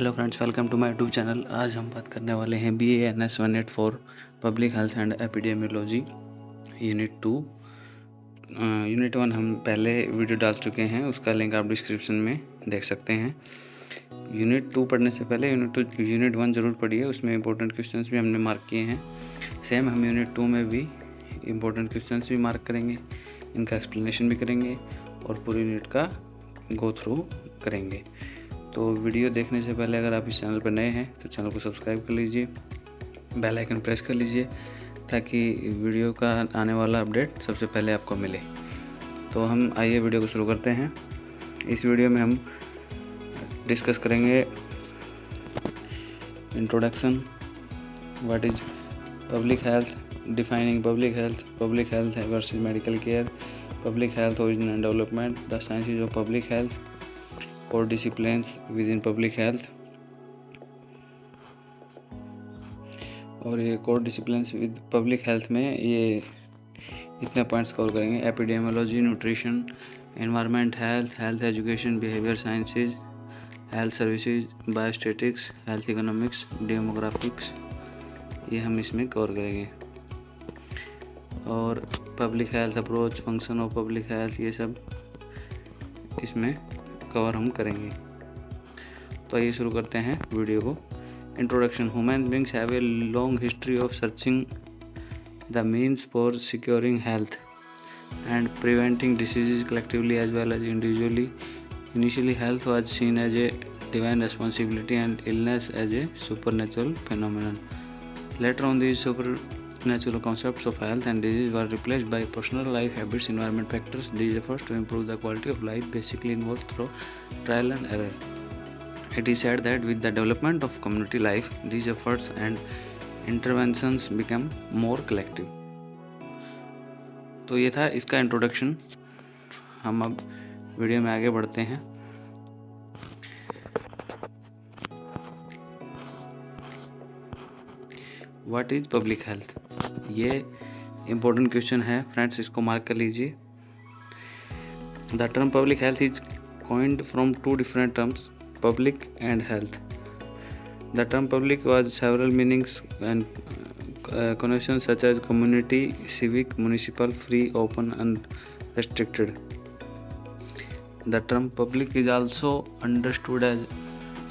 Hello friends, welcome to my YouTube channel. आज हम बात करने वाले हैं BANS 184 public health and epidemiology unit 2। Unit 1 हम पहले वीडियो डाल चुके हैं, उसका लिंक आप डिस्क्रिप्शन में देख सकते हैं। यूनिट 2 पढ़ने से पहले यूनिट 1 ज़रूर पढ़िए, उसमें इंपॉर्टेंट क्वेश्चंस भी हमने मार्क किए हैं। सेम हम यूनिट 2 में भी इंपॉर्टेंट क्वेश्चंस भी मार्क करेंगे, इनका एक्सप्लेनेशन भी करेंगे और पूरी यूनिट का गो थ्रू करेंगे। तो वीडियो देखने से पहले अगर आप इस चैनल पर नए हैं तो चैनल को सब्सक्राइब कर लीजिए, बेल आइकन प्रेस कर लीजिए ताकि वीडियो का आने वाला अपडेट सबसे पहले आपको मिले। तो हम आइए वीडियो को शुरू करते हैं। इस वीडियो में हम डिस्कस करेंगे introduction, what is public health, defining public health versus medical care, public health origin and development, the sciences of public health, core disciplines within public health। और ये core disciplines with public health में ये इतने points cover करेंगे: epidemiology, nutrition, environment health, health education, behaviour sciences, health services, biostatics, health economics, demographics, ये हम इसमें cover करेंगे। और public health approach, function of public health, ये सब इसमें कवर हम करेंगे। तो आइए शुरू करते हैं वीडियो को। Introduction. Human beings have a long history of searching the means for securing health and preventing diseases collectively as well as individually. Initially health was seen as a divine responsibility and illness as a supernatural phenomenon. Later on, these supernatural concepts of health and disease were replaced by personal life habits, environment factors. These efforts to improve the quality of life basically involved through trial and error. It is said that with the development of community life, these efforts and interventions become more collective. तो ये था इसका introduction. हम अब video में आगे बढ़ते हैं। व्हाट इज़ पब्लिक हेल्थ, ये इम्पोर्टेंट क्वेश्चन है फ्रेंड्स, इसको मार्क कर लीजिए। The term public health is coined from two different terms, public and health. The term public has several meanings and connotations such as community, civic, municipal, free, open, and restricted. The term public is also understood as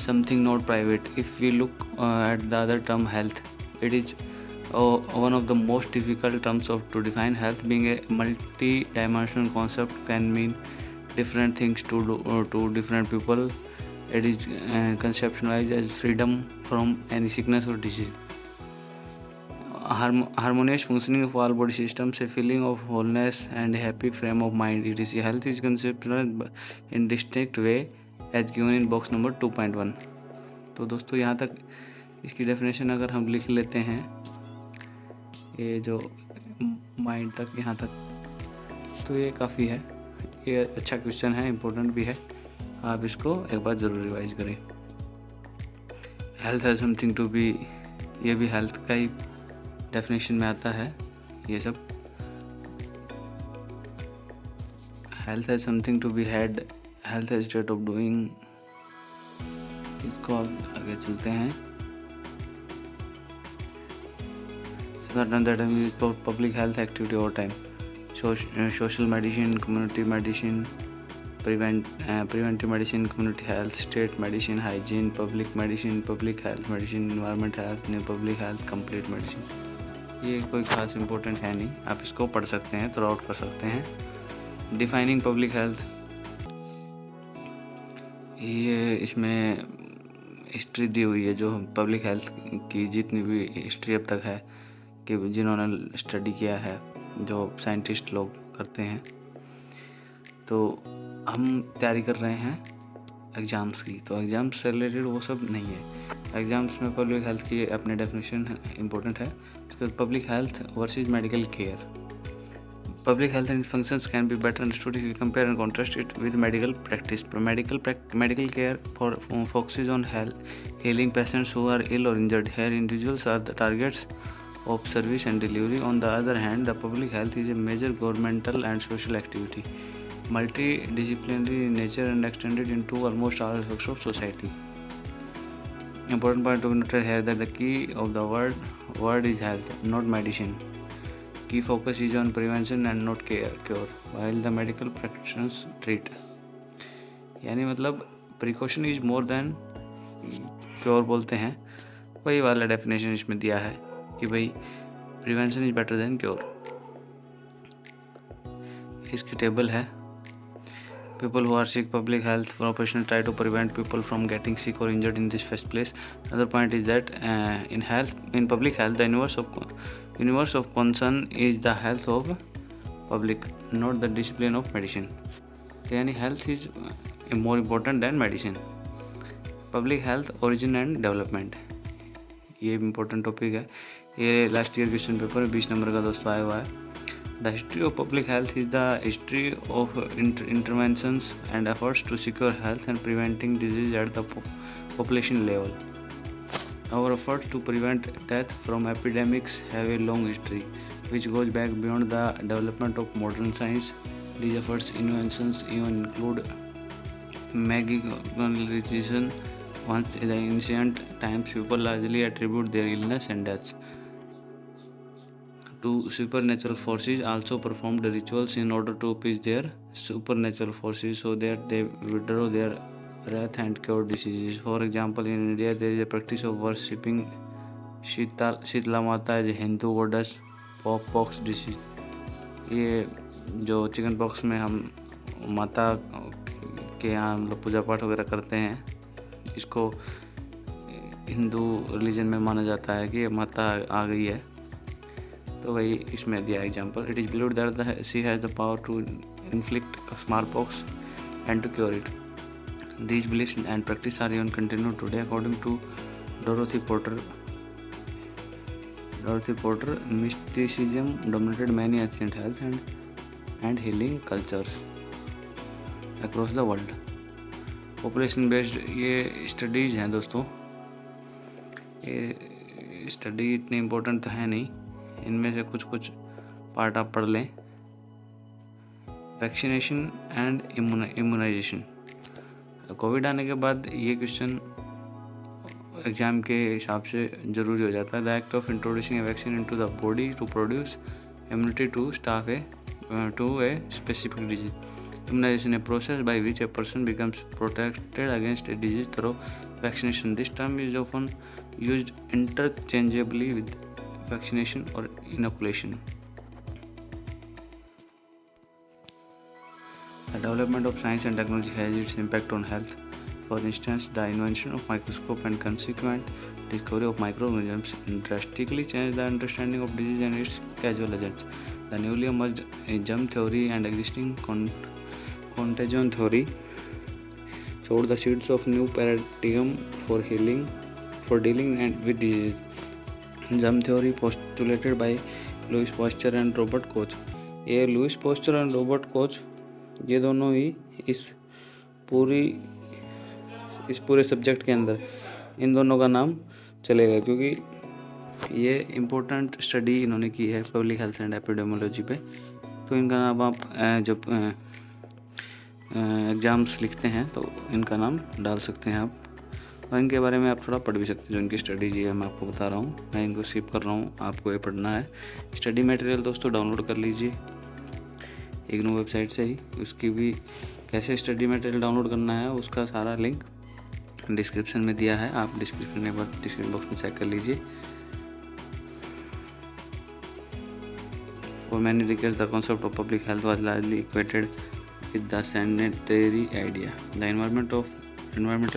something not private. If we look at the other term health, it is one of the most difficult terms to define. Health being a multi-dimensional concept can mean different things to different people. It is conceptualized as freedom from any sickness or disease, harmonious functioning of all body systems, a feeling of wholeness and a happy frame of mind. It is health is conceptualized in distinct way as given in box number 2.1. तो दोस्तों यहाँ तक इसकी definition अगर हम लिख लेते हैं, ये जो माइंड तक यहाँ तक, तो ये काफ़ी है। ये अच्छा क्वेश्चन है, इम्पोर्टेंट भी है, आप इसको एक बार ज़रूर रिवाइज करें। हेल्थ है समथिंग टू बी, ये भी हेल्थ का ही डेफिनेशन में आता है। ये सब हेल्थ है something to be had, health है स्टेट ऑफ डूइंग। इसको आगे चलते हैं। Public health activity over time, social medicine, community medicine, preventive medicine, community health, state medicine, hygiene, public medicine, public health medicine, environment health, new public health, complete medicine। ये कोई खास important है नहीं, आप इसको पढ़ सकते हैं, थ्रू आउट कर सकते हैं। डिफाइनिंग पब्लिक हेल्थ, ये इसमें हिस्ट्री दी हुई है, जो पब्लिक हेल्थ की जितनी भी हिस्ट्री अब तक है कि जिन्होंने स्टडी किया है, जो साइंटिस्ट लोग करते हैं। तो हम तैयारी कर रहे हैं एग्ज़ाम्स की, तो एग्ज़ाम्स से रिलेटेड वो सब नहीं है। एग्ज़ाम्स में पब्लिक हेल्थ की अपने डेफिनेशन इम्पोर्टेंट है। इसके बाद public health versus medical care. Public health and functions can be better understood if we compare and contrast it with medical practice. Medical care focuses on healing patients who are ill or injured. Here individuals are the targets of service and delivery. On the other hand, the public health is a major governmental and social activity, multidisciplinary in nature and extended into almost all aspects of society. Important point to note here that the key of the word is health, not medicine. Key focus is on prevention and not cure, while the medical practitioners treat. यानी मतलब precaution is more than cure बोलते हैं, वही वाला definition इसमें दिया है कि भाई prevention is better than cure. इसकी टेबल है। People who are sick, public health professionals try to prevent people from getting sick or injured in this first place. Another point is that in public health, the universe of concern is the health of public, not the discipline of medicine. तो यानी health is more important than medicine. Public health origin and development, ये important topic है। ये last year question paper 20 number का दोस्तों आया हुआ है। The history of public health is the history of interventions and efforts to secure health and preventing disease at the population level. Our efforts to prevent death from epidemics have a long history, which goes back beyond the development of modern science. These efforts inventions even include medicalization. Once in the ancient times, people largely attribute their illness and deaths to supernatural forces, also performed rituals in order to appease their supernatural forces so that they withdraw their wrath and cure diseases. For example, in India there is a practice of worshipping Sheetla माता as a Hindu goddess pox disease. ये जो chicken pox में हम माता के यहाँ हम लोग पूजा पाठ वगैरह करते हैं, इसको हिंदू रिलीजन में माना जाता है कि माता आ गई है, तो वही इसमें दिया example. It is believed that the sea has the power to inflict smallpox and to cure it. These believes and practice are even continue today according to Dorothy Porter mysticism dominated many ancient health and healing cultures across the world. Population based ये studies हैं दोस्तों। ये study इतनी important तो है नहीं, इनमें से कुछ पार्ट आप पढ़ लें। Vaccination and immunisation. कोविड आने के बाद ये क्वेश्चन एग्ज़ाम के हिसाब से ज़रूरी हो जाता है। The act of introducing a vaccine into the body to produce immunity to a specific disease. Immunization a process by which a person becomes protected against a disease through vaccination. This term is often used interchangeably with vaccination or inoculation. The development of science and technology has its impact on health. For instance, the invention of microscope and consequent discovery of microorganisms drastically changed the understanding of disease and its causal agents. The newly emerged germ theory and existing contagion theory showed the seeds of new paradigm for dealing with disease. Germ theory postulated by Louis Pasteur and Robert Koch. ये Louis poster और Robert Koch ये दोनों ही इस पूरे subject के अंदर इन दोनों का नाम चलेगा, क्योंकि ये इम्पोर्टेंट स्टडी इन्होंने की है पब्लिक हेल्थ एंड एपिडेमियोलॉजी पे। तो इनका नाम आप जब एग्ज़ाम्स लिखते हैं तो इनका नाम डाल सकते हैं आप, और इनके बारे में आप थोड़ा पढ़ भी सकते हैं। जो इनकी स्टडी जी है मैं आपको बता रहा हूँ, मैं इनको स्किप कर रहा हूँ, आपको ये पढ़ना है। स्टडी मटेरियल दोस्तों डाउनलोड कर लीजिए इग्नू वेबसाइट से ही। उसकी भी कैसे स्टडी मटेरियल डाउनलोड करना है उसका सारा लिंक डिस्क्रिप्शन में दिया है, आप डिस्क्रिप्शन बॉक्स में चेक कर लीजिए। For many decades, the concept of public health was largely equated with the sanitary idea. The environmental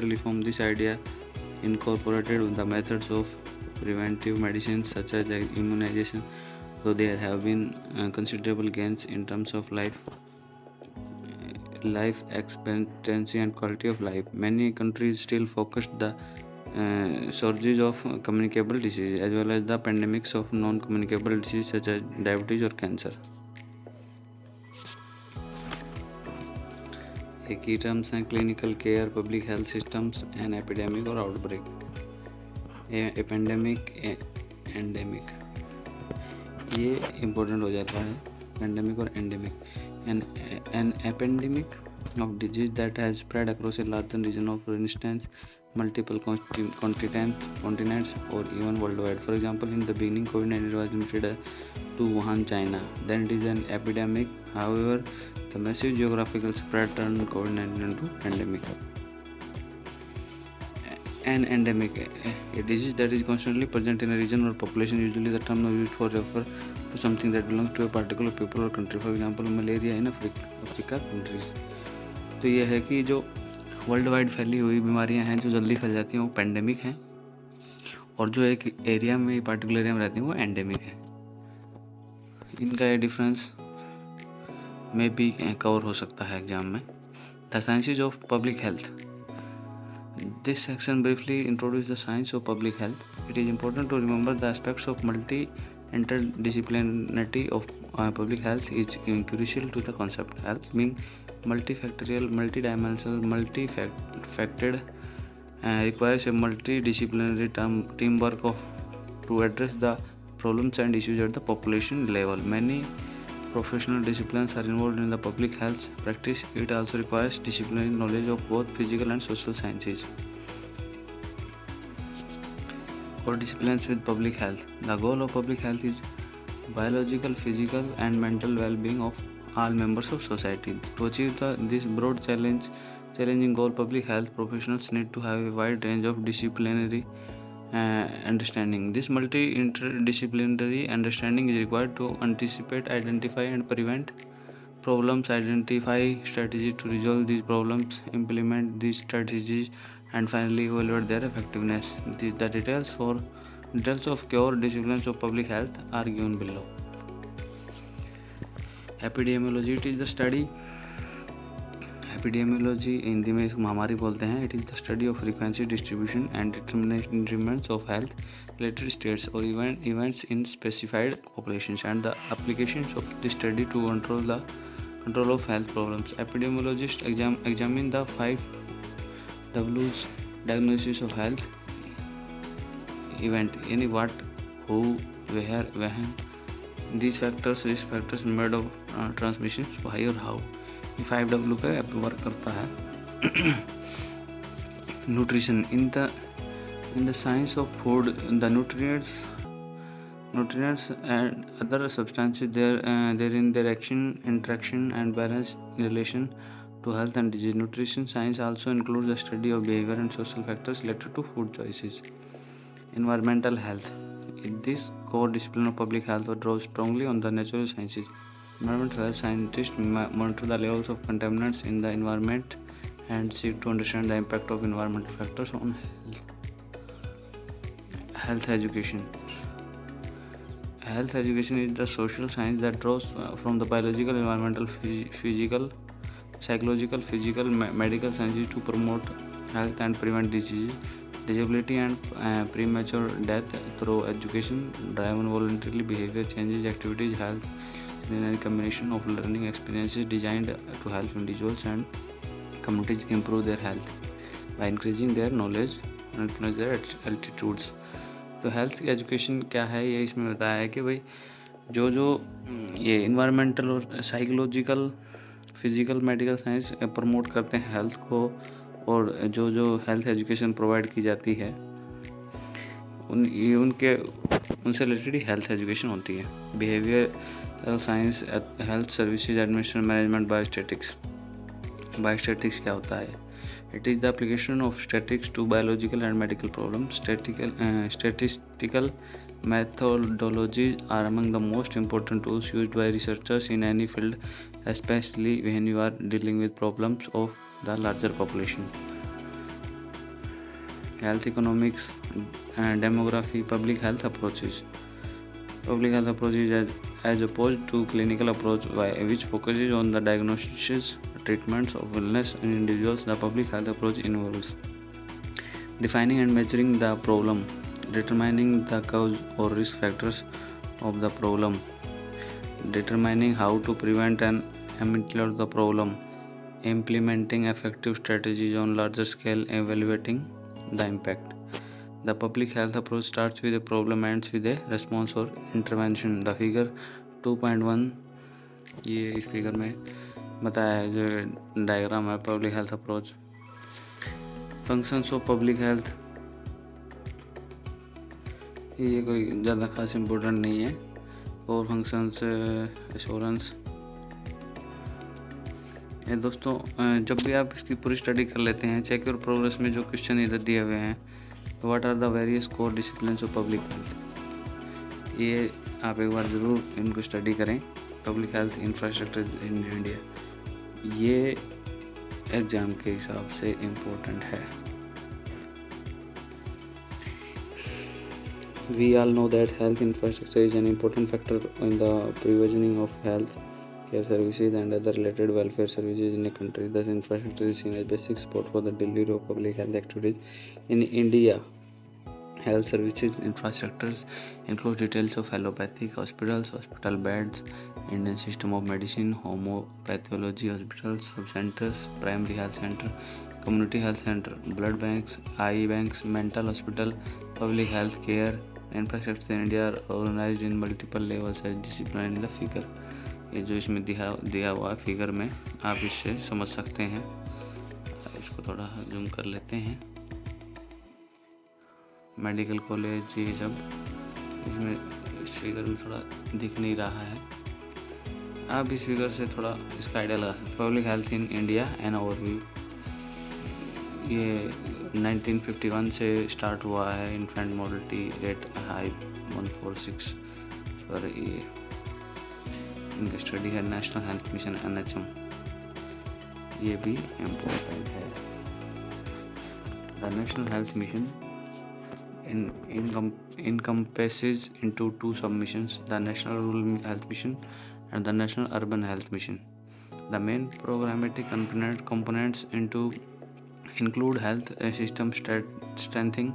reform, this idea incorporated the methods of preventive medicine such as immunization, though there have been considerable gains in terms of life expectancy and quality of life. Many countries still focused the surges of communicable disease as well as the pandemics of non-communicable disease such as diabetes or cancer. Key terms हैं clinical care, public health systems, and epidemic or outbreak. Endemic ये important हो जाता है, pandemic और endemic. An epidemic of disease that has spread across a larger region of, for instance, multiple continents or even worldwide. For example, in the beginning, COVID-19 was limited to Wuhan, China. Then it is an epidemic. However, the massive geographical spread turned COVID-19 into pandemic. An endemic, a disease that is constantly present in a region or population. Usually the term is used for refer to something that belongs to a particular people or country. For example, malaria in Africa countries. तो ये है कि जो world wide फैली हुई बीमारियां हैं जो जल्दी फैल जाती हैं वो पेंडेमिक हैं, और जो एक एरिया में पार्टिकुलर एरिया में रहती हैं वो एंडेमिक है. इनका ये डिफरेंस में भी कवर हो सकता है एग्जाम में. The sciences of public health. This section briefly introduces the science of public health. It is important to remember the aspects of interdisciplinarity of public health is crucial to the concept. Health being multifactorial, multidimensional, multifaceted, requires a multidisciplinary teamwork to address the problems and issues at the population level. Many professional disciplines are involved in the public health practice. It also requires disciplinary knowledge of both physical and social sciences. Core disciplines with public health. The goal of public health is biological, physical, and mental well-being of all members of society. To achieve this broad challenging goal, public health professionals need to have a wide range of disciplinary understanding. This multi-interdisciplinary understanding is required to anticipate, identify, and prevent problems, identify strategies to resolve these problems, implement these strategies, and finally evaluate their effectiveness. The details of core disciplines of public health are given below. Epidemiology. It is the study. Epidemiology Hindi में इसको महामारी बोलते हैं. It is the study of frequency, distribution, and determinants of health related states or events in specified populations, and the applications of this study to control of health problems. Epidemiologists examine the 5 W's diagnosis of health event: any, what, who, where, when. These factors, risk factors, mode of transmission, why और how. 5W पे work करता है. Nutrition. In the science of food, the nutrients and other substances therein their action, interaction, and balance in relation to health and disease. Nutrition science also includes the study of behavior and social factors related to food choices. Environmental health. This core discipline of public health draws strongly on the natural sciences. Environmental health scientists monitor the levels of contaminants in the environment and seek to understand the impact of environmental factors on health. Health education. Health education is the social science that draws from the biological, environmental, physical, psychological, physical, medical sciences to promote health and prevent disease, disability, and premature death through education, driven voluntarily behavior changes, activities, health in a combination of learning experiences designed to help individuals and communities improve their health by increasing their knowledge and influence their attitudes. तो health education क्या है ये इसमें बताया है कि भाई जो ये इन्वायरमेंटल और psychological, physical, medical science promote करते हैं हेल्थ को, और जो हेल्थ एजुकेशन प्रोवाइड की जाती है उनसे रिलेटेड हेल्थ एजुकेशन होती है. Behaviour science, health services administration, management, biostatics क्या होता है? It is the application of statistics to biological and medical problems. Statistical methodologies are among the most important tools used by researchers in any field, especially when you are dealing with problems of the larger population. Health economics, demography, public health approaches. Public health approach is as opposed to clinical approach which focuses on the diagnosis, treatments of illness in individuals. The public health approach involves defining and measuring the problem, determining the cause or risk factors of the problem, determining how to prevent and mitigate the problem, implementing effective strategies on larger scale, evaluating the impact. The public health approach starts with a problem and ends with a response or intervention. The figure 2.1 ये इस figure में बताया है जो diagram है public health approach. Functions of public health, ये कोई ज़्यादा खास इम्पोर्टेंट नहीं है। और फंक्शंस एश्योरेंस, ये दोस्तों जब भी आप इसकी पूरी स्टडी कर लेते हैं, चेक योर प्रोग्रेस में जो क्वेश्चन इधर दिए हुए हैं, what are the various core disciplines of public health, ये आप एक बार ज़रूर इनको स्टडी करें। Public health infrastructure in India, ये एग्ज़ाम के हिसाब से इम्पोर्टेंट है। We all know that health infrastructure is an important factor in the provisioning of health care services and other related welfare services in a country. Thus, infrastructure is seen as basic support for the delivery of public health activities. In India, health services infrastructures include details of allopathic hospitals, hospital beds, Indian system of medicine, homeopathology hospitals, sub-centers, primary health center, community health center, blood banks, eye banks, mental hospital, public health care. Infrastructure in India are organized in multiple levels as disciplined in the figure. ये जो इसमें दिया हुआ है figure में, आप इससे समझ सकते हैं। इसको थोड़ा जूम कर लेते हैं। मेडिकल कॉलेज, ये सब इसमें इस फिगर में थोड़ा दिख नहीं रहा है, आप इस फिगर से थोड़ा इसका आइडिया लगा सकते। Public health in India an overview, ये 1951 से स्टार्ट हुआ है। इन्फेंट मोर्टेलिटी रेट हाई 146 पर ये इनका स्टडी है। नेशनल हेल्थ मिशन NHM, ये भी इम्पोर्टेंट है। The national health mission encompasses into two submissions, the National Rural Health Mission and the National Urban Health Mission. The main programmatic components include health system strengthening,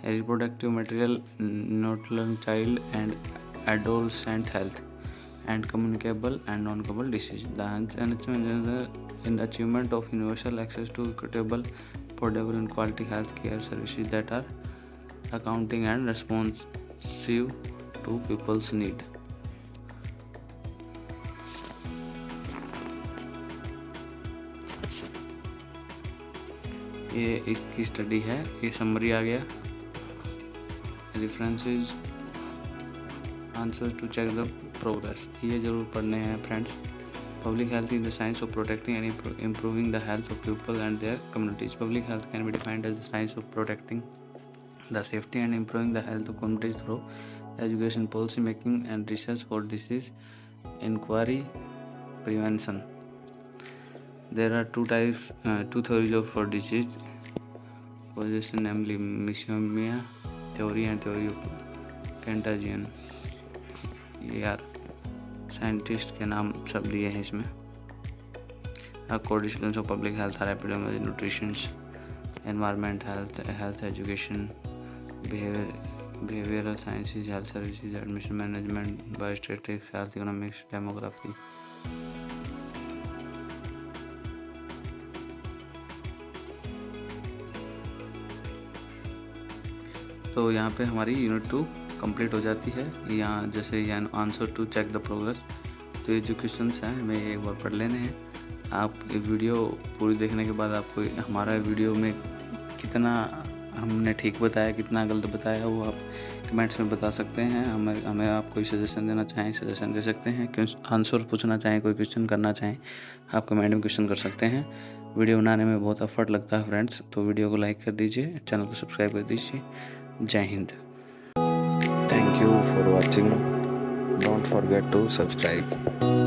reproductive material, natal, child and adolescent health, and communicable and non-communicable disease. The NHM in the achievement of universal access to equitable, affordable and quality health care services that are accounting and responsive to people's need. ये इसकी study है, ये summary आ गया। References, answers to check the progress, ये जरूर पढ़ने हैं friends. Public health is the science of protecting and improving the health of people and their communities. Public health can be defined as the science of protecting the safety and improving the health of communities through education, policy making, and research for disease inquiry prevention. There are two theories for disease causation, namely Mishima theory and theory of Contagion. ये यार scientist के नाम सब दिए हैं इसमें। core disciplines of public health are epidemiology, nutrition, environment health, health education, behavioral sciences, health services, admission management, biostatistics, health economics, demography. तो यहाँ पे हमारी यूनिट 2 कंप्लीट हो जाती है। यहाँ जैसे answer to check the progress, तो ये जो क्वेश्चंस हैं हमें एक बार पढ़ लेने हैं। आप वीडियो पूरी देखने के बाद आपको हमारा वीडियो में कितना हमने ठीक बताया, कितना गलत बताया, वो आप कमेंट्स में बता सकते हैं। हमें आप कोई सजेशन देना चाहें, सजेशन दे सकते हैं। आंसर पूछना चाहें, कोई क्वेश्चन करना चाहें, आप कमेंट में क्वेश्चन कर सकते हैं। वीडियो बनाने में बहुत एफर्ट लगता है फ्रेंड्स, तो वीडियो को लाइक कर दीजिए, चैनल को सब्सक्राइब कर दीजिए। जय Hind. Thank you for watching. Don't forget to subscribe.